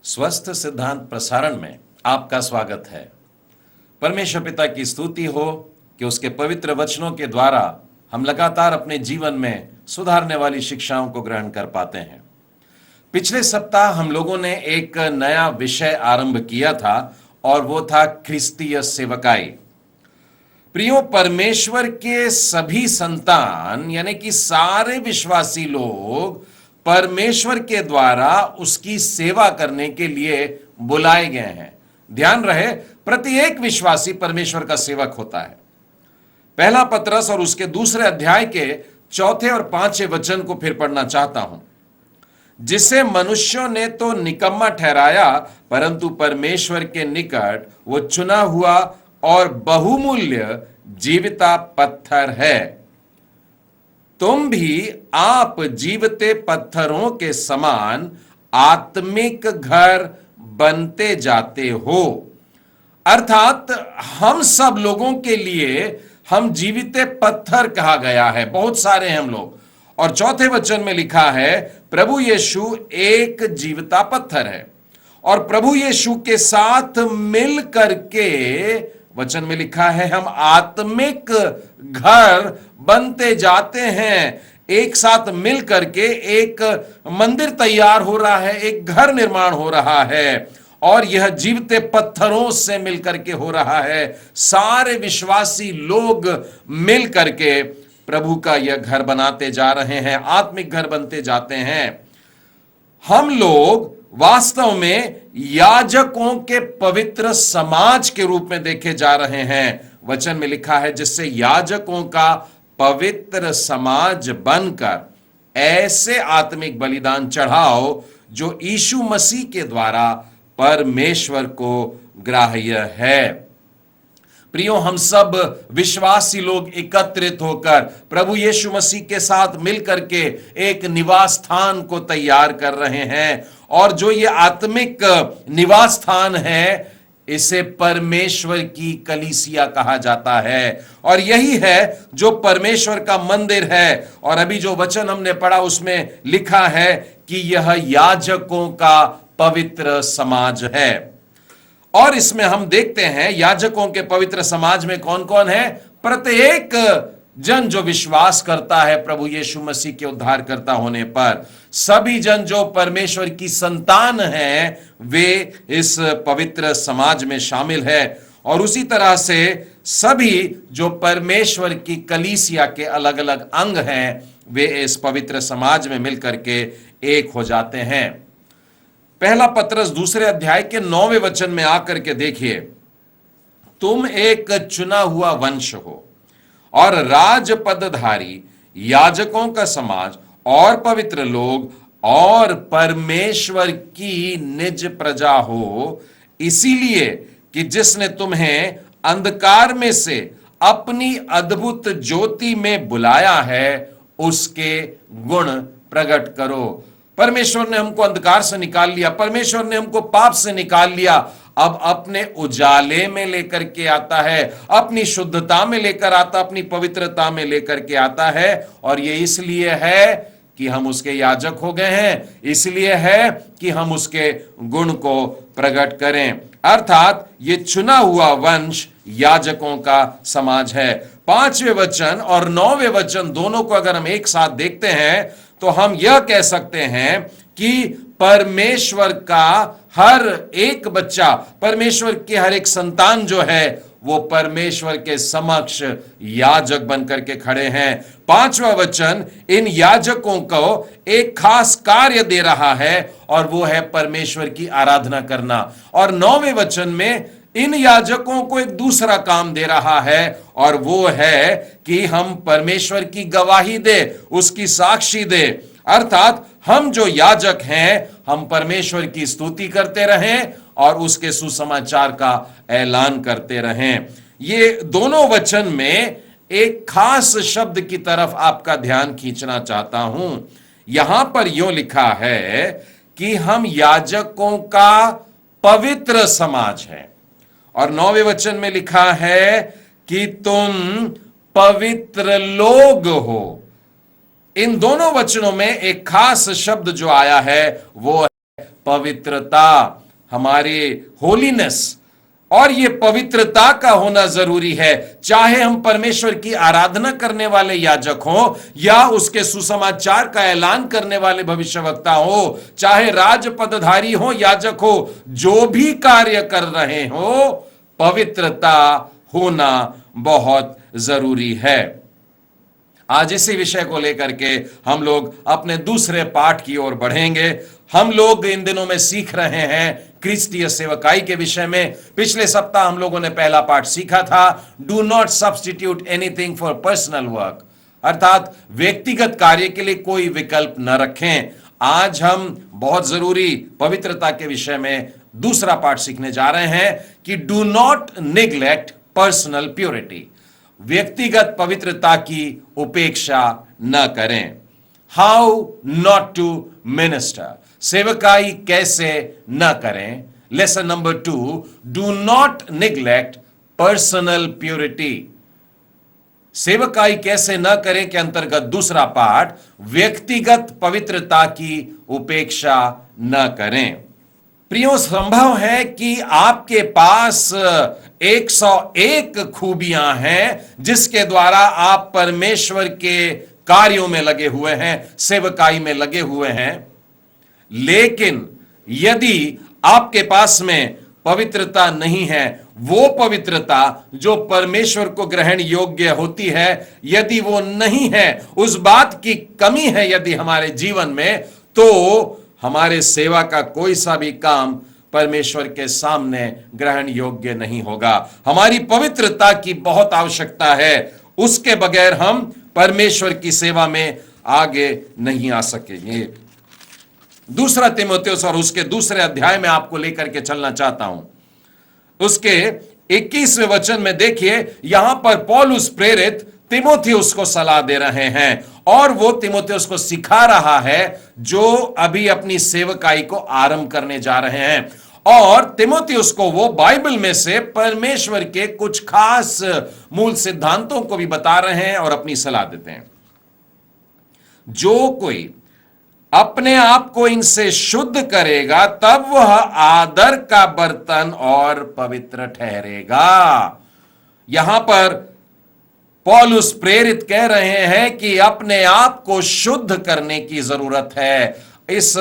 स्वस्थ सिद्धांत प्रसारण में आपका स्वागत है। परमेश्वर पिता की स्तुति हो कि उसके पवित्र वचनों के द्वारा हम लगातार अपने जीवन में सुधारने वाली शिक्षाओं को ग्रहण कर पाते हैं। पिछले सप्ताह हम लोगों ने एक नया विषय आरंभ किया था और वो था ख्रिस्तीय सेवकाई। प्रियो, परमेश्वर के सभी संतान यानी कि सारे विश्वासी लोग परमेश्वर के द्वारा उसकी सेवा करने के लिए बुलाए गए हैं। ध्यान रहे, प्रत्येक विश्वासी परमेश्वर का सेवक होता है। पहला पतरस और उसके दूसरे अध्याय के चौथे और पांचवें वचन को फिर पढ़ना चाहता हूं। जिसे मनुष्यों ने तो निकम्मा ठहराया, परंतु परमेश्वर के निकट वो चुना हुआ और बहुमूल्य जीविता पत्थर है। तुम भी आप जीवते पत्थरों के समान आत्मिक घर बनते जाते हो। अर्थात हम सब लोगों के लिए हम जीविते पत्थर कहा गया है। बहुत सारे हम लोग। और चौथे वचन में लिखा है प्रभु यीशु एक जीविता पत्थर है और प्रभु यीशु के साथ मिल करके वचन में लिखा है हम आत्मिक घर बनते जाते हैं। एक साथ मिल करके एक मंदिर तैयार हो रहा है, एक घर निर्माण हो रहा है और यह जीवते पत्थरों से मिल करके हो रहा है। सारे विश्वासी लोग मिल करके प्रभु का यह घर बनाते जा रहे हैं, आत्मिक घर बनते जाते हैं। हम लोग वास्तव में याजकों के पवित्र समाज के रूप में देखे जा रहे हैं। वचन में लिखा है जिससे याजकों का पवित्र समाज बनकर ऐसे आत्मिक बलिदान चढ़ाओ जो यीशु मसीह के द्वारा परमेश्वर को ग्राह्य है। प्रियो, हम सब विश्वासी लोग एकत्रित होकर प्रभु यीशु मसीह के साथ मिलकर के एक निवास स्थान को तैयार कर रहे हैं और जो ये आत्मिक निवास स्थान है इसे परमेश्वर की कलीसिया कहा जाता है और यही है जो परमेश्वर का मंदिर है। और अभी जो वचन हमने पढ़ा उसमें लिखा है कि यह याजकों का पवित्र समाज है। और इसमें हम देखते हैं याजकों के पवित्र समाज में कौन कौन है। प्रत्येक जन जो विश्वास करता है प्रभु यीशु मसीह के उद्धारकर्ता होने पर, सभी जन जो परमेश्वर की संतान हैं वे इस पवित्र समाज में शामिल है। और उसी तरह से सभी जो परमेश्वर की कलीसिया के अलग अलग अंग हैं वे इस पवित्र समाज में मिलकर के एक हो जाते हैं। पहला पतरस दूसरे अध्याय के 9वें वचन में आकर के देखिए, तुम एक चुना हुआ वंश हो और राजपदधारी याजकों का समाज और पवित्र लोग और परमेश्वर की निज प्रजा हो, इसीलिए कि जिसने तुम्हें अंधकार में से अपनी अद्भुत ज्योति में बुलाया है उसके गुण प्रकट करो। परमेश्वर ने हमको अंधकार से निकाल लिया, परमेश्वर ने हमको पाप से निकाल लिया, अब अपने उजाले में लेकर के आता है, अपनी शुद्धता में लेकर आता, अपनी पवित्रता में लेकर के आता है। और ये इसलिए है कि हम उसके याजक हो गए हैं, इसलिए है कि हम उसके गुण को प्रकट करें। अर्थात ये चुना हुआ वंश याजकों का समाज है। 5वें वचन और 9वें वचन दोनों को अगर हम एक साथ देखते हैं तो हम यह कह सकते हैं कि परमेश्वर का हर एक बच्चा, परमेश्वर के हर एक संतान जो है वो परमेश्वर के समक्ष याजक बनकर के खड़े हैं। 5वां वचन इन याजकों को एक खास कार्य दे रहा है और वो है परमेश्वर की आराधना करना। और 9वें वचन में इन याजकों को एक दूसरा काम दे रहा है और वो है कि हम परमेश्वर की गवाही दे, उसकी साक्षी दे। अर्थात हम जो याजक हैं हम परमेश्वर की स्तुति करते रहें और उसके सुसमाचार का ऐलान करते रहें। ये दोनों वचन में एक खास शब्द की तरफ आपका ध्यान खींचना चाहता हूं। यहां पर यूं लिखा है कि हम याजकों का पवित्र समाज है और 9वें वचन में लिखा है कि तुम पवित्र लोग हो। इन दोनों वचनों में एक खास शब्द जो आया है वो है पवित्रता, हमारे होलीनेस, और ये पवित्रता का होना जरूरी है। चाहे हम परमेश्वर की आराधना करने वाले याजक हों या उसके सुसमाचार का ऐलान करने वाले भविष्यवक्ता हो, चाहे राज पदधारी हो, याजक हो, जो भी कार्य कर रहे हो, पवित्रता होना बहुत जरूरी है। आज इसी विषय को लेकर के हम लोग अपने दूसरे पाठ की ओर बढ़ेंगे। हम लोग इन दिनों में सीख रहे हैं क्रिस्तीय सेवकाई के विषय में। पिछले सप्ताह हम लोगों ने पहला पाठ सीखा था, do not substitute anything for personal work, अर्थात व्यक्तिगत कार्य के लिए कोई विकल्प न रखें। आज हम बहुत जरूरी पवित्रता के विषय में दूसरा पाठ सीखने जा रहे हैं कि do not neglect personal purity, व्यक्तिगत पवित्रता की उपेक्षा न करें। हाउ नॉट टू मिनिस्टर, सेवकाई कैसे न करें। Lesson number 2, do not neglect personal purity, सेवकाई कैसे न करें के अंतर्गत दूसरा पाठ, व्यक्तिगत पवित्रता की उपेक्षा न करें। प्रियो, संभव है कि आपके पास 101 खूबियां हैं जिसके द्वारा आप परमेश्वर के कार्यों में लगे हुए हैं, सेवकाई में लगे हुए हैं, लेकिन यदि आपके पास में पवित्रता नहीं है, वो पवित्रता जो परमेश्वर को ग्रहण योग्य होती है, यदि वो नहीं है, उस बात की कमी है यदि हमारे जीवन में, तो हमारे सेवा का कोई सा भी काम परमेश्वर के सामने ग्रहण योग्य नहीं होगा। हमारी पवित्रता की बहुत आवश्यकता है, उसके बगैर हम परमेश्वर की सेवा में आगे नहीं आ सकेंगे। दूसरा तीमुथियुस और उसके दूसरे अध्याय में आपको लेकर के चलना चाहता हूं। उसके 21वें वचन में देखिए, यहां पर पौलुस प्रेरित तीमुथियुस को सलाह दे रहे हैं और वो तीमुथियुस को सिखा रहा है जो अभी अपनी सेवकाई को आरंभ करने जा रहे हैं, और तीमुथियुस को वो बाइबल में से परमेश्वर के कुछ खास मूल सिद्धांतों को भी बता रहे हैं और अपनी सलाह देते हैं। जो कोई अपने आप को इनसे शुद्ध करेगा तब वह आदर का बर्तन और पवित्र ठहरेगा। यहां पर पौलुस प्रेरित कह रहे हैं कि अपने आप को शुद्ध करने की जरूरत है। इस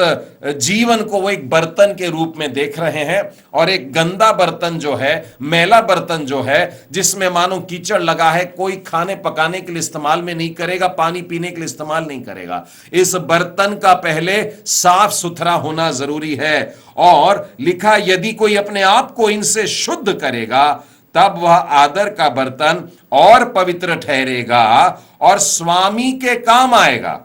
जीवन को वो एक बर्तन के रूप में देख रहे हैं, और एक गंदा बर्तन जो है, मैला बर्तन जो है, जिसमें मानो कीचड़ लगा है, कोई खाने पकाने के लिए इस्तेमाल में नहीं करेगा, पानी पीने के लिए इस्तेमाल नहीं करेगा। इस बर्तन का पहले साफ सुथरा होना जरूरी है। और लिखा, यदि कोई अपने आप को इनसे शुद्ध करेगा तब वह आदर का बर्तन और पवित्र ठहरेगा और स्वामी के काम आएगा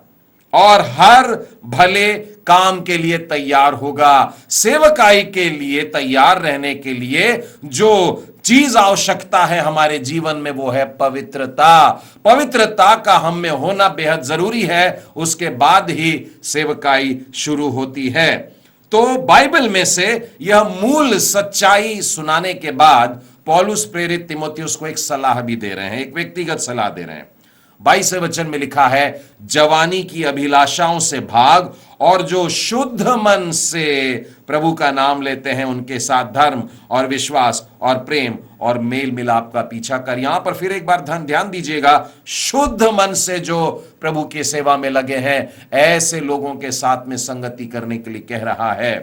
और हर भले काम के लिए तैयार होगा। सेवकाई के लिए तैयार रहने के लिए जो चीज आवश्यकता है हमारे जीवन में, वो है पवित्रता। पवित्रता का हम में होना बेहद जरूरी है, उसके बाद ही सेवकाई शुरू होती है। तो बाइबल में से यह मूल सच्चाई सुनाने के बाद पौलुस प्रेरित तीमुथियुस को एक सलाह भी दे रहे हैं, एक व्यक्तिगत सलाह दे रहे हैं। 22वें वचन में लिखा है, जवानी की अभिलाषाओं से भाग और जो शुद्ध मन से प्रभु का नाम लेते हैं उनके साथ धर्म और विश्वास और प्रेम और मेल मिलाप का पीछा कर। यहां पर फिर एक बार ध्यान दीजिएगा, शुद्ध मन से जो प्रभु की सेवा में लगे हैं, ऐसे लोगों के साथ में संगति करने के लिए कह रहा है।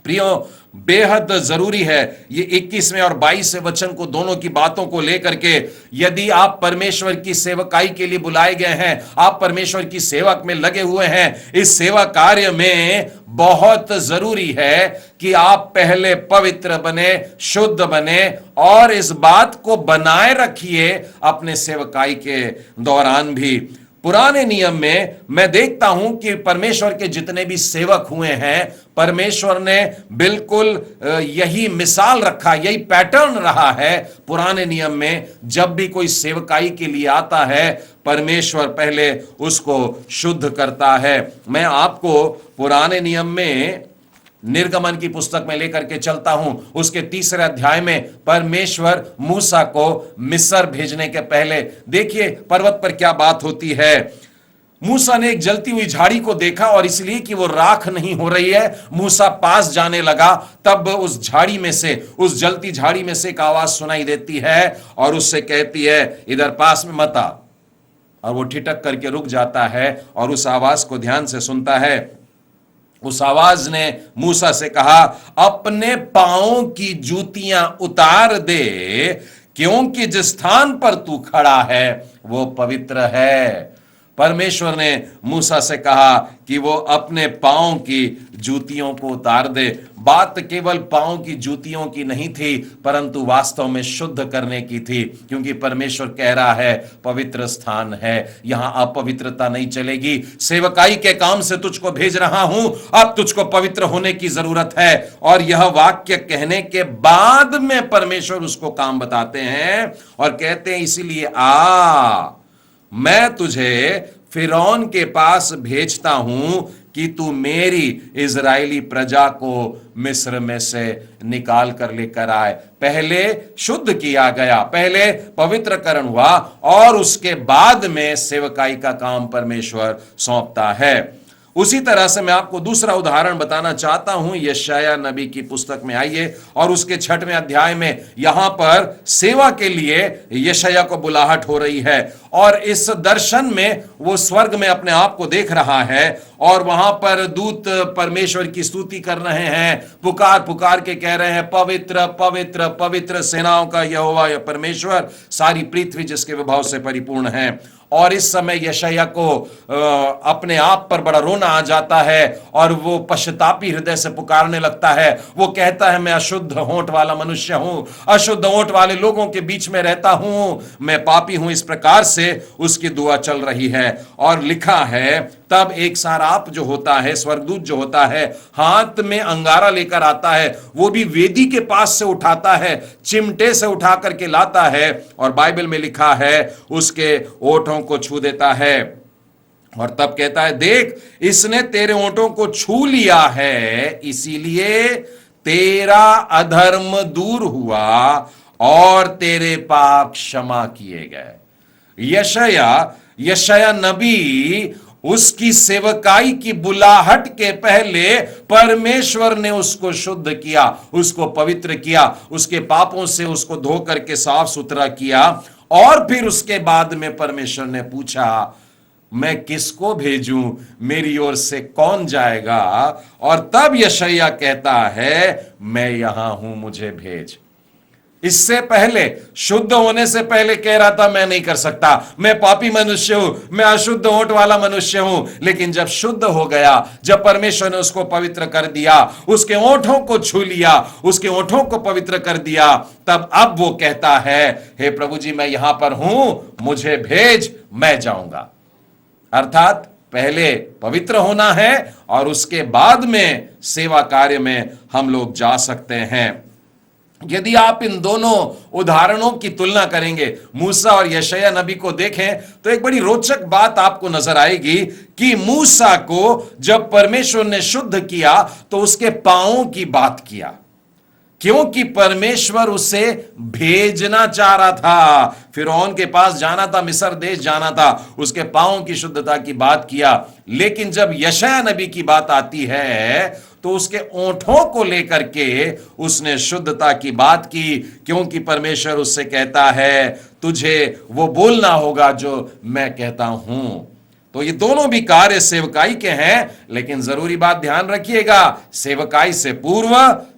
प्रियो, बेहद जरूरी है ये 21वें और 22वें वचन को, दोनों की बातों को लेकर के, यदि आप परमेश्वर की सेवकाई के लिए बुलाए गए हैं, आप परमेश्वर की सेवक में लगे हुए हैं, इस सेवा कार्य में बहुत जरूरी है कि आप पहले पवित्र बने, शुद्ध बने, और इस बात को बनाए रखिए अपने सेवकाई के दौरान भी। पुराने नियम में मैं देखता हूं कि परमेश्वर के जितने भी सेवक हुए हैं, परमेश्वर ने बिल्कुल यही मिसाल रखा, यही पैटर्न रहा है। पुराने नियम में जब भी कोई सेवकाई के लिए आता है, परमेश्वर पहले उसको शुद्ध करता है। मैं आपको पुराने नियम में निर्गमन की पुस्तक में लेकर के चलता हूं। उसके 3 अध्याय में परमेश्वर मूसा को मिस्र भेजने के पहले, देखिए पर्वत पर क्या बात होती है। मूसा ने एक जलती हुई झाड़ी को देखा और इसलिए कि वो राख नहीं हो रही है, मूसा पास जाने लगा। तब उस झाड़ी में से, उस जलती झाड़ी में से एक आवाज सुनाई देती है और उससे कहती है, इधर पास में मत आ। और वो ठिठक करके रुक जाता है और उस आवाज को ध्यान से सुनता है। उस आवाज ने मूसा से कहा, अपने पांवों की जूतियां उतार दे, क्योंकि जिस स्थान पर तू खड़ा है वो पवित्र है। परमेश्वर ने मूसा से कहा कि वो अपने पांव की जूतियों को उतार दे। बात केवल पांव की जूतियों की नहीं थी, परंतु वास्तव में शुद्ध करने की थी, क्योंकि परमेश्वर कह रहा है पवित्र स्थान है, यहां अपवित्रता नहीं चलेगी। सेवकाई के काम से तुझको भेज रहा हूं, अब तुझको पवित्र होने की जरूरत है। और यह वाक्य कहने के बाद में परमेश्वर उसको काम बताते हैं और कहते हैं, इसीलिए मैं तुझे फिरौन के पास भेजता हूं कि तू मेरी इजरायली प्रजा को मिस्र में से निकाल कर लेकर आए। पहले शुद्ध किया गया, पहले पवित्रकरण हुआ और उसके बाद में सेवकाई का काम परमेश्वर सौंपता है। उसी तरह से मैं आपको दूसरा उदाहरण बताना चाहता हूं। यशायाह नबी की पुस्तक में आइए और उसके 6वें अध्याय में यहां पर सेवा के लिए यशायाह को बुलाहट हो रही है और इस दर्शन में वो स्वर्ग में अपने आप को देख रहा है और वहां पर दूत परमेश्वर की स्तुति कर रहे हैं, पुकार पुकार के कह रहे हैं, पवित्र पवित्र पवित्र सेनाओं का यहोवा या परमेश्वर, सारी पृथ्वी जिसके विभव से परिपूर्ण है। और इस समय यशायाह को अपने आप पर बड़ा रोना आ जाता है और वो पश्चातापी हृदय से पुकारने लगता है। वो कहता है, मैं अशुद्ध होंठ वाला मनुष्य हूं, अशुद्ध होंठ वाले लोगों के बीच में रहता हूं, मैं पापी हूं। इस प्रकार से उसकी दुआ चल रही है और लिखा है, तब एक साराप जो होता है, स्वर्गदूत जो होता है, हाथ में अंगारा लेकर आता है, वो भी वेदी के पास से उठाता है, चिमटे से उठा करके लाता है और बाइबल में लिखा है उसके ओठों को छू देता है और तब कहता है, देख इसने तेरे ओठों को छू लिया है, इसीलिए तेरा अधर्म दूर हुआ और तेरे पाप क्षमा किए गए। यशायाह नबी उसकी सेवकाई की बुलाहट के पहले परमेश्वर ने उसको शुद्ध किया, उसको पवित्र किया, उसके पापों से उसको धो करके साफ सुथरा किया और फिर उसके बाद में परमेश्वर ने पूछा, मैं किसको भेजूं, मेरी ओर से कौन जाएगा? और तब यशायाह कहता है, मैं यहां हूं, मुझे भेज। इससे पहले, शुद्ध होने से पहले कह रहा था, मैं नहीं कर सकता, मैं पापी मनुष्य हूं, मैं अशुद्ध होंठ वाला मनुष्य हूं। लेकिन जब शुद्ध हो गया, जब परमेश्वर ने उसको पवित्र कर दिया, उसके ओंठों को छू लिया, उसके ओंठों को पवित्र कर दिया, तब अब वो कहता है, हे प्रभु जी, मैं यहां पर हूं, मुझे भेज, मैं जाऊंगा। अर्थात पहले पवित्र होना है और उसके बाद में सेवा कार्य में हम लोग जा सकते हैं। यदि आप इन दोनों उदाहरणों की तुलना करेंगे, मूसा और यशायाह नबी को देखें, तो एक बड़ी रोचक बात आपको नजर आएगी कि मूसा को जब परमेश्वर ने शुद्ध किया तो उसके पांवों की बात किया, क्योंकि परमेश्वर उसे भेजना चाह रहा था, फिरौन के पास जाना था, मिस्र देश जाना था, उसके पांवों की शुद्धता की बात किया। लेकिन जब यशायाह नबी की बात आती है तो उसके ओंठों को लेकर के उसने शुद्धता की बात की, क्योंकि परमेश्वर उससे कहता है, तुझे वो बोलना होगा जो मैं कहता हूं। तो ये दोनों भी कार्य सेवकाई के हैं, लेकिन जरूरी बात ध्यान रखिएगा, सेवकाई से पूर्व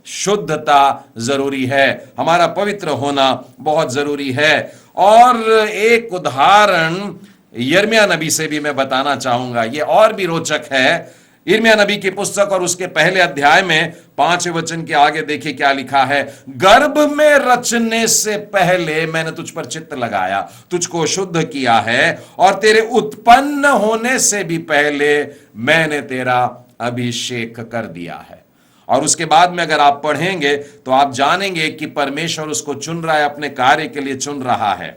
शुद्धता जरूरी है, हमारा पवित्र होना बहुत जरूरी है। और एक उदाहरण यिर्मयाह नबी से भी मैं बताना चाहूंगा, ये और भी रोचक है। यिर्मयाह नबी की पुस्तक और उसके पहले अध्याय में 5वें वचन के आगे देखिए क्या लिखा है, गर्भ में रचने से पहले मैंने तुझ पर चित्त लगाया, तुझको शुद्ध किया है, और तेरे उत्पन्न होने से भी पहले मैंने तेरा अभिषेक कर दिया है। और उसके बाद में अगर आप पढ़ेंगे तो आप जानेंगे कि परमेश्वर उसको चुन रहा है, अपने कार्य के लिए चुन रहा है।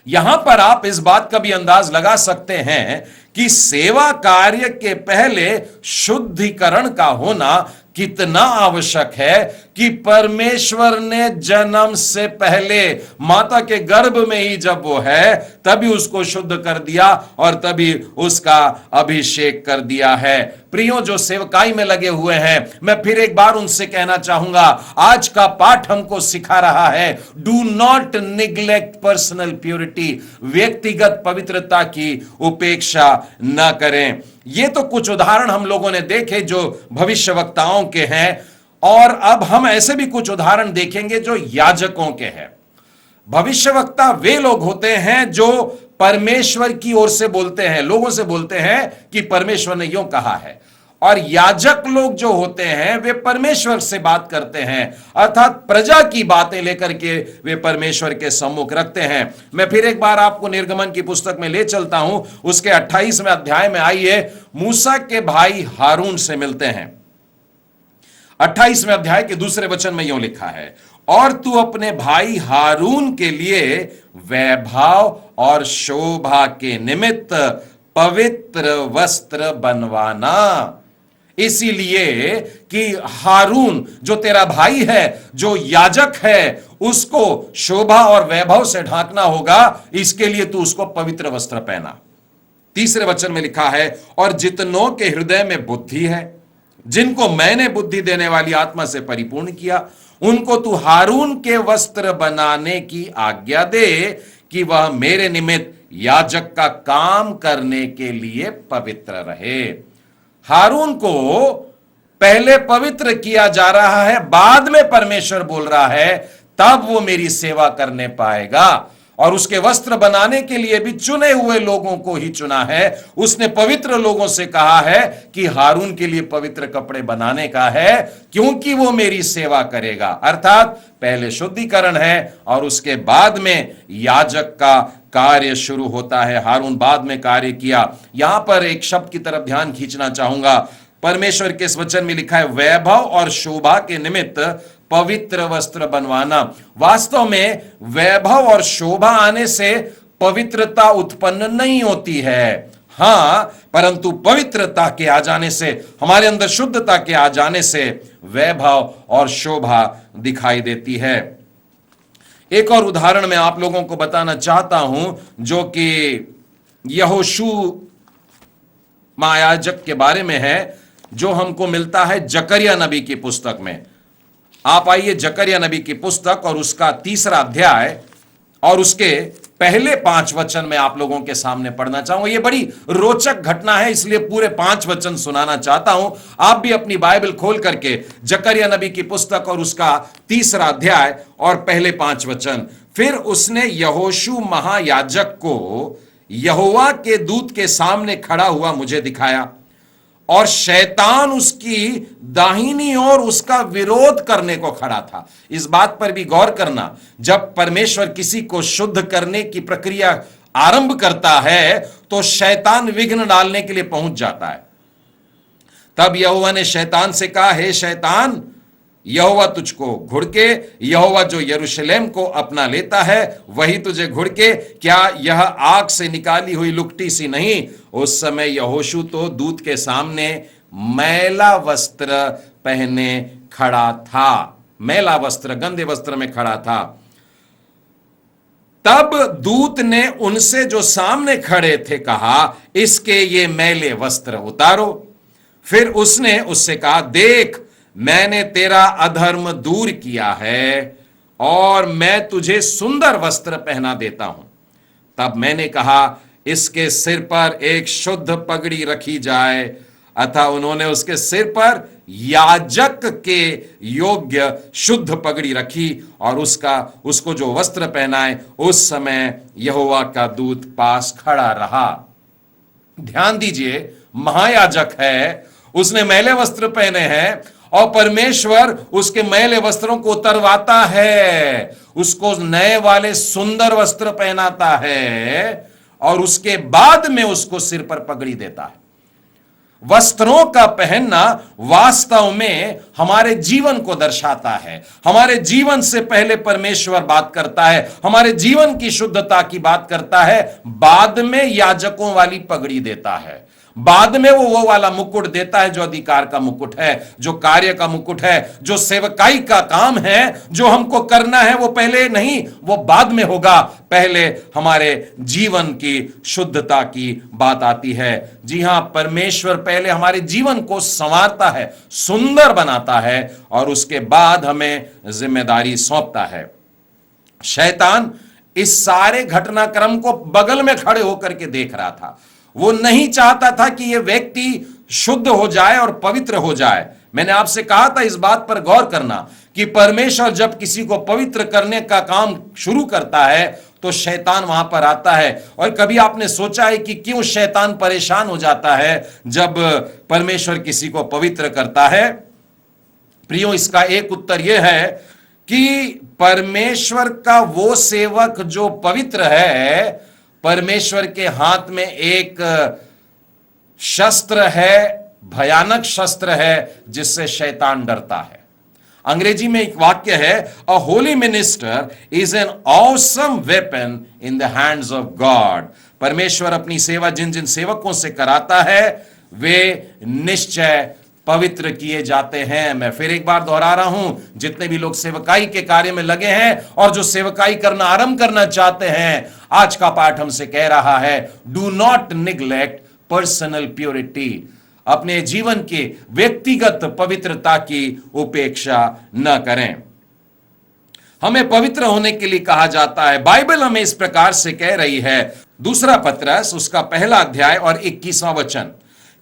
यहां पर आप इस बात का भी अंदाज लगा सकते हैं कि सेवा कार्य के पहले शुद्धिकरण का होना कितना आवश्यक है कि परमेश्वर ने जन्म से पहले माता के गर्भ में ही जब वो है तभी उसको शुद्ध कर दिया और तभी उसका अभिषेक कर दिया है। प्रियो जो सेवकाई में लगे हुए हैं, मैं फिर एक बार उनसे कहना चाहूंगा, आज का पाठ हमको सिखा रहा है, do not neglect personal purity, व्यक्तिगत पवित्रता की उपेक्षा न करें। ये तो कुछ उदाहरण हम लोगों ने देखे जो भविष्यवक्ताओं के हैं, और अब हम ऐसे भी कुछ उदाहरण देखेंगे जो याजकों के हैं। भविष्यवक्ता वे लोग होते हैं जो परमेश्वर की ओर से बोलते हैं, लोगों से बोलते हैं कि परमेश्वर ने यूं कहा है, और याजक लोग जो होते हैं वे परमेश्वर से बात करते हैं, अर्थात प्रजा की बातें लेकर के वे परमेश्वर के सम्मुख रखते हैं। मैं फिर एक बार आपको निर्गमन की पुस्तक में ले चलता हूं, उसके 28वें अध्याय में आइए, मूसा के भाई हारून से मिलते हैं। 28वें अध्याय के दूसरे वचन में यूं लिखा है, और तू अपने भाई हारून के लिए वैभव और शोभा के निमित्त पवित्र वस्त्र बनवाना। इसीलिए कि हारून जो तेरा भाई है, जो याजक है, उसको शोभा और वैभव से ढांकना होगा, इसके लिए तू उसको पवित्र वस्त्र पहना। तीसरे वचन में लिखा है, और जितनों के हृदय में बुद्धि है, जिनको मैंने बुद्धि देने वाली आत्मा से परिपूर्ण किया, उनको तू हारून के वस्त्र बनाने की आज्ञा दे कि वह मेरे निमित्त याजक का काम करने के लिए पवित्र रहे। हारून को पहले पवित्र किया जा रहा है, बाद में परमेश्वर बोल रहा है तब वो मेरी सेवा करने पाएगा। और उसके वस्त्र बनाने के लिए भी चुने हुए लोगों को ही चुना है। उसने पवित्र लोगों से कहा है कि हारून के लिए पवित्र कपड़े बनाने का है, क्योंकि वो मेरी सेवा करेगा। अर्थात पहले शुद्धिकरण है और उसके बाद में याजक का कार्य शुरू होता है। हारून बाद में कार्य किया। यहां पर एक शब्द की तरफ ध्यान खींचना चाहूंगा। परमेश्वर के इस वचन में लिखा है, वैभव और शोभा के निमित्त पवित्र वस्त्र बनवाना। वास्तव में वैभव और शोभा आने से पवित्रता उत्पन्न नहीं होती है, हां, परंतु पवित्रता के आ जाने से, हमारे अंदर शुद्धता के आ जाने से वैभव और शोभा दिखाई देती है। एक और उदाहरण मैं आप लोगों को बताना चाहता हूं, जो कि यहोशू महायाजक के बारे में है, जो हमको मिलता है जकरिया नबी की पुस्तक में। आप आइए जकरिया नबी की पुस्तक और उसका 3रा अध्याय और उसके पहले 5 वचन में आप लोगों के सामने पढ़ना चाहूंगा। यह बड़ी रोचक घटना है, इसलिए पूरे 5 वचन सुनाना चाहता हूं। आप भी अपनी बाइबल खोल करके जकरिया नबी की पुस्तक और उसका 3रा अध्याय और पहले 5 वचन। फिर उसने यहोशू महायाजक को यहोवा के दूत के सामने खड़ा हुआ मुझे दिखाया, और शैतान उसकी दाहिनी ओर उसका विरोध करने को खड़ा था। इस बात पर भी गौर करना, जब परमेश्वर किसी को शुद्ध करने की प्रक्रिया आरंभ करता है तो शैतान विघ्न डालने के लिए पहुंच जाता है। तब यहोवा ने शैतान से कहा, हे शैतान, यहोवा तुझको घुड़के, यहोवा जो यरूशलेम को अपना लेता है वही तुझे घुड़के, क्या यह आग से निकाली हुई लुकटी सी नहीं? उस समय यहोशू तो दूत के सामने मैला वस्त्र पहने खड़ा था, मैला वस्त्र, गंदे वस्त्र में खड़ा था। तब दूत ने उनसे जो सामने खड़े थे कहा, इसके ये मैले वस्त्र उतारो। फिर उसने उससे कहा, देख, मैंने तेरा अधर्म दूर किया है और मैं तुझे सुंदर वस्त्र पहना देता हूं। तब मैंने कहा, इसके सिर पर एक शुद्ध पगड़ी रखी जाए, अतः उन्होंने उसके सिर पर याजक के योग्य शुद्ध पगड़ी रखी और उसको जो वस्त्र पहनाए। उस समय यहोवा का दूत पास खड़ा रहा। ध्यान दीजिए, महायाजक है, उसने मैले वस्त्र पहने हैं और परमेश्वर उसके मैले वस्त्रों को उतरवाता है, उसको नए वाले सुंदर वस्त्र पहनाता है और उसके बाद में उसको सिर पर पगड़ी देता है। वस्त्रों का पहनना वास्तव में हमारे जीवन को दर्शाता है। हमारे जीवन से पहले परमेश्वर बात करता है, हमारे जीवन की शुद्धता की बात करता है, बाद में याजकों वाली पगड़ी देता है, बाद में वो वाला मुकुट देता है जो अधिकार का मुकुट है, जो कार्य का मुकुट है, जो सेवकाई का काम है, जो हमको करना है। वो पहले नहीं, वो बाद में होगा। पहले हमारे जीवन की शुद्धता की बात आती है। जी हां, परमेश्वर पहले हमारे जीवन को संवारता है, सुंदर बनाता है और उसके बाद हमें जिम्मेदारी सौंपता है। शैतान इस सारे घटनाक्रम को बगल में खड़े होकर के देख रहा था। वो नहीं चाहता था कि यह व्यक्ति शुद्ध हो जाए और पवित्र हो जाए। मैंने आपसे कहा था इस बात पर गौर करना कि परमेश्वर जब किसी को पवित्र करने का काम शुरू करता है तो शैतान वहां पर आता है। और कभी आपने सोचा है कि क्यों शैतान परेशान हो जाता है जब परमेश्वर किसी को पवित्र करता है? प्रियो, इसका एक उत्तर यह है कि परमेश्वर का वो सेवक जो पवित्र है, परमेश्वर के हाथ में एक शस्त्र है, भयानक शस्त्र है जिससे शैतान डरता है। अंग्रेजी में एक वाक्य है, a holy minister is an awesome weapon in the hands of God. परमेश्वर अपनी सेवा जिन जिन सेवकों से कराता है वे निश्चय पवित्र किए जाते हैं। मैं फिर एक बार दोहरा रहा हूं, जितने भी लोग सेवकाई के कार्य में लगे हैं और जो सेवकाई करना आरंभ करना चाहते हैं, आज का पाठ हमसे कह रहा है, do not neglect personal purity. अपने जीवन के व्यक्तिगत पवित्रता की उपेक्षा न करें। हमें पवित्र होने के लिए कहा जाता है। बाइबल हमें इस प्रकार से कह रही है, दूसरा पत्रस उसका पहला अध्याय और 21वां वचन,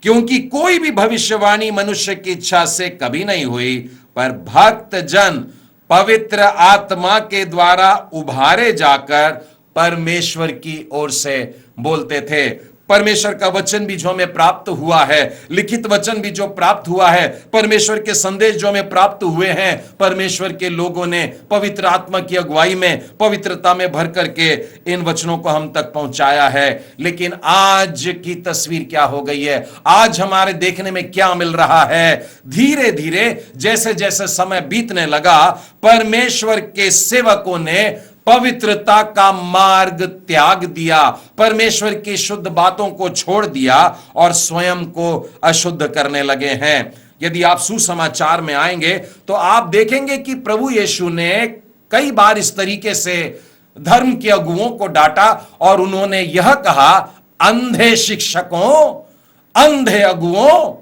क्योंकि कोई भी भविष्यवाणी मनुष्य की इच्छा से कभी नहीं हुई, पर भक्त जन पवित्र आत्मा के द्वारा उभारे जाकर परमेश्वर की ओर से बोलते थे। परमेश्वर का वचन भी जो हमें प्राप्त हुआ है, लिखित वचन भी जो प्राप्त हुआ है, परमेश्वर के संदेश जो हमें प्राप्त हुए हैं, परमेश्वर के लोगों ने पवित्र आत्मा की अगुवाई में, पवित्रता में भर करके इन वचनों को हम तक पहुंचाया है। लेकिन आज की तस्वीर क्या हो गई है? आज हमारे देखने में क्या मिल रहा है? धीरे धीरे जैसे जैसे समय बीतने लगा, परमेश्वर के सेवकों ने पवित्रता का मार्ग त्याग दिया, परमेश्वर की शुद्ध बातों को छोड़ दिया और स्वयं को अशुद्ध करने लगे हैं। यदि आप सुसमाचार में आएंगे तो आप देखेंगे कि प्रभु यीशु ने कई बार इस तरीके से धर्म के अगुओं को डांटा और उन्होंने यह कहा, अंधे शिक्षकों, अंधे अगुओं।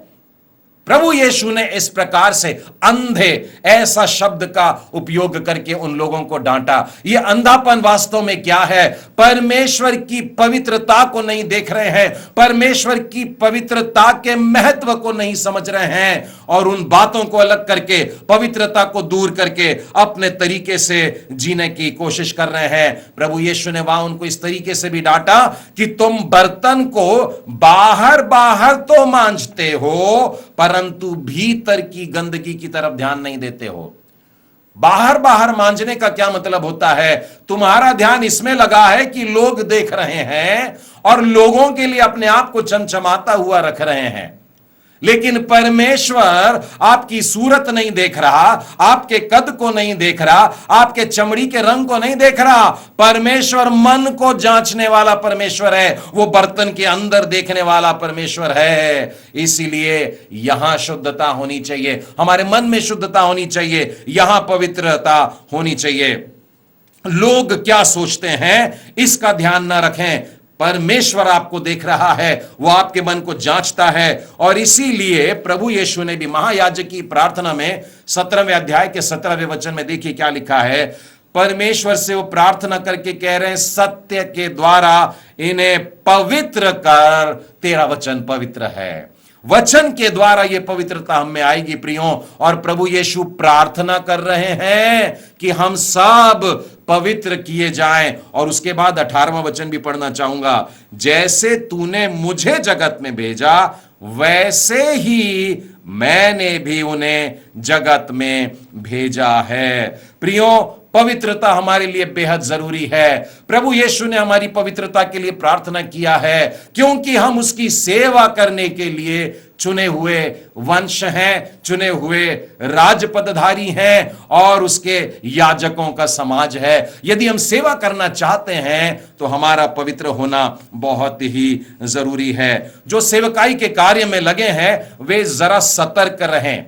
प्रभु यीशु ने इस प्रकार से अंधे ऐसा शब्द का उपयोग करके उन लोगों को डांटा। यह अंधापन वास्तव में क्या है? परमेश्वर की पवित्रता को नहीं देख रहे हैं, परमेश्वर की पवित्रता के महत्व को नहीं समझ रहे हैं और उन बातों को अलग करके, पवित्रता को दूर करके अपने तरीके से जीने की कोशिश कर रहे हैं। प्रभु यीशु ने वहां उनको इस तरीके से भी डांटा कि तुम बर्तन को बाहर बाहर तो मांजते हो, परंतु भीतर की गंदगी की तरफ ध्यान नहीं देते हो। बाहर बाहर मांजने का क्या मतलब होता है? तुम्हारा ध्यान इसमें लगा है कि लोग देख रहे हैं और लोगों के लिए अपने आप को चमचमाता हुआ रख रहे हैं। लेकिन परमेश्वर आपकी सूरत नहीं देख रहा, आपके कद को नहीं देख रहा, आपके चमड़ी के रंग को नहीं देख रहा। परमेश्वर मन को जांचने वाला परमेश्वर है, वो बर्तन के अंदर देखने वाला परमेश्वर है। इसीलिए यहां शुद्धता होनी चाहिए, हमारे मन में शुद्धता होनी चाहिए, यहां पवित्रता होनी चाहिए। लोग क्या सोचते हैं इसका ध्यान ना रखें। परमेश्वर आपको देख रहा है, वो आपके मन को जांचता है। और इसीलिए प्रभु यीशु ने भी महायाजकी प्रार्थना में 17वें अध्याय के 17वें वचन में देखिए क्या लिखा है। परमेश्वर से वो प्रार्थना करके कह रहे हैं, सत्य के द्वारा इन्हें पवित्र कर, तेरा वचन पवित्र है। वचन के द्वारा यह पवित्रता हम में आएगी प्रियों। और प्रभु यीशु प्रार्थना कर रहे हैं कि हम सब पवित्र किए जाएं। और उसके बाद 18वां वचन भी पढ़ना चाहूंगा, जैसे तूने मुझे जगत में भेजा वैसे ही मैंने भी उन्हें जगत में भेजा है। प्रियों, पवित्रता हमारे लिए बेहद जरूरी है। प्रभु यीशु ने हमारी पवित्रता के लिए प्रार्थना किया है क्योंकि हम उसकी सेवा करने के लिए चुने हुए वंश हैं, चुने हुए राजपदधारी हैं और उसके याजकों का समाज है। यदि हम सेवा करना चाहते हैं तो हमारा पवित्र होना बहुत ही जरूरी है। जो सेवकाई के कार्य में लगे हैं वे जरा सतर्क रहें।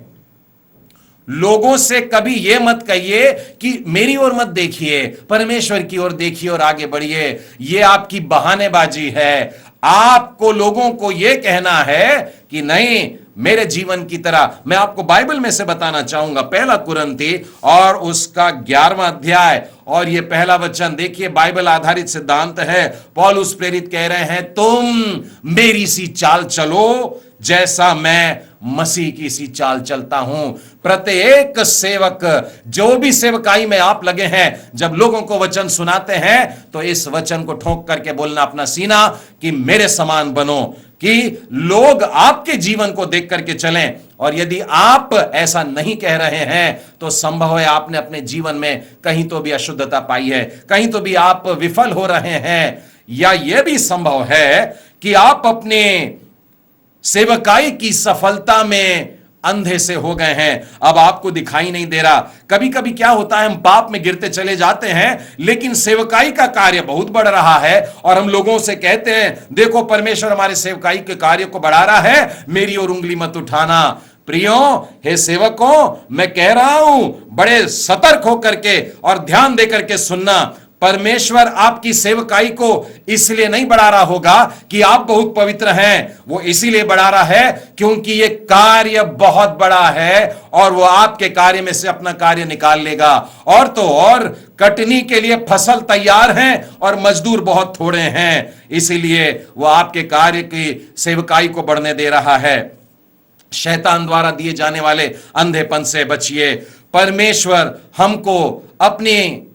लोगों से कभी यह मत कहिए कि मेरी ओर मत देखिए, परमेश्वर की ओर देखिए और आगे बढ़िए। यह आपकी बहानेबाजी है। आपको लोगों को यह कहना है कि नहीं, मेरे जीवन की तरह। मैं आपको बाइबल में से बताना चाहूंगा, पहला कुरिन्थी और उसका 11वां अध्याय और यह पहला वचन देखिए। बाइबल आधारित सिद्धांत है। पौलुस प्रेरित कह रहे हैं, तुम मेरी सी चाल चलो जैसा मैं मसीह की सी चाल चलता हूं। प्रत्येक सेवक, जो भी सेवकाई में आप लगे हैं, जब लोगों को वचन सुनाते हैं तो इस वचन को ठोक करके बोलना अपना सीना कि मेरे समान बनो, कि लोग आपके जीवन को देख करके चलें। और यदि आप ऐसा नहीं कह रहे हैं तो संभव है आपने अपने जीवन में कहीं तो भी अशुद्धता पाई है, कहीं तो भी आप विफल हो रहे हैं, या यह भी संभव है कि आप अपने सेवकाई की सफलता में अंधे से हो गए हैं। अब आपको दिखाई नहीं दे रहा। कभी कभी क्या होता है, हम पाप में गिरते चले जाते हैं, लेकिन सेवकाई का कार्य बहुत बढ़ रहा है और हम लोगों से कहते हैं, देखो परमेश्वर हमारे सेवकाई के कार्य को बढ़ा रहा है, मेरी ओर उंगली मत उठाना। प्रियो, हे सेवकों, मैं कह रहा हूं, बड़े सतर्क होकर के और ध्यान देकर के सुनना। परमेश्वर आपकी सेवकाई को इसलिए नहीं बढ़ा रहा होगा कि आप बहुत पवित्र हैं, वो इसीलिए बढ़ा रहा है क्योंकि ये कार्य बहुत बड़ा है और वो आपके कार्य में से अपना कार्य निकाल लेगा। और तो और कटनी के लिए फसल तैयार है और मजदूर बहुत थोड़े हैं, इसीलिए वो आपके कार्य की सेवकाई को बढ़ने दे रहा है। शैतान द्वारा दिए जाने वाले अंधेपन से बचिए। परमेश्वर हमको अपनी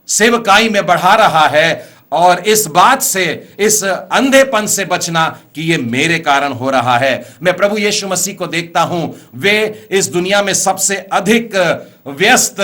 सेवकाई में बढ़ा रहा है और इस बात से, इस अंधेपन से बचना कि ये मेरे कारण हो रहा है। मैं प्रभु यीशु मसीह को देखता हूं, वे इस दुनिया में सबसे अधिक व्यस्त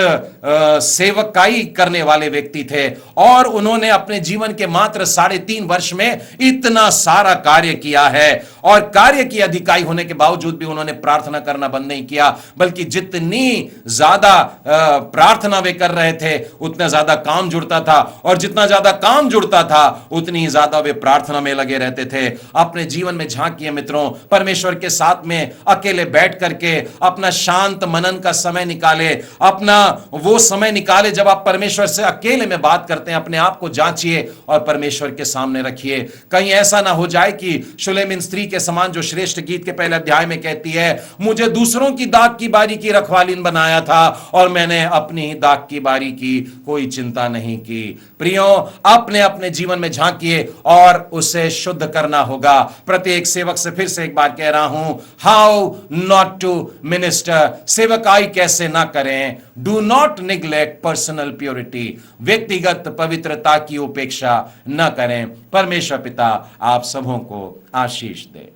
सेवकाई करने वाले व्यक्ति थे और उन्होंने अपने जीवन के मात्र 3.5 वर्ष में इतना सारा कार्य किया है। और कार्य की अधिकाई होने के बावजूद भी उन्होंने प्रार्थना करना बंद नहीं किया, बल्कि जितनी ज्यादा प्रार्थना वे कर रहे थे उतना ज्यादा काम जुड़ता था, और जितना ज्यादा काम जुड़ता था उतनी ज्यादा वे प्रार्थना में लगे रहते थे। अपने जीवन में झांकिए मित्रों, परमेश्वर के साथ में अकेले बैठ करके अपना शांत मनन का समय निकाले, अपना वो समय निकाले जब आप परमेश्वर से अकेले में बात करते हैं। अपने आप को जांचिए और परमेश्वर के सामने रखिए। कहीं ऐसा ना हो जाए कि शुलेमिन स्त्री के समान, जो श्रेष्ठ गीत के पहले अध्याय में कहती है, मुझे दूसरों की दाख की बारी की रखवालीन बनाया था और मैंने अपनी दाख की बारी की कोई चिंता नहीं की। प्रियो, अपने अपने जीवन में झांकिए और उसे शुद्ध करना होगा। प्रत्येक सेवक से फिर से एक बार कह रहा हूं, हाउ नॉट टू मिनिस्टर, सेवकाई कैसे ना करें। Do not neglect personal purity, व्यक्तिगत पवित्रता की उपेक्षा न करें। परमेश्वर पिता आप सबों को आशीष दे।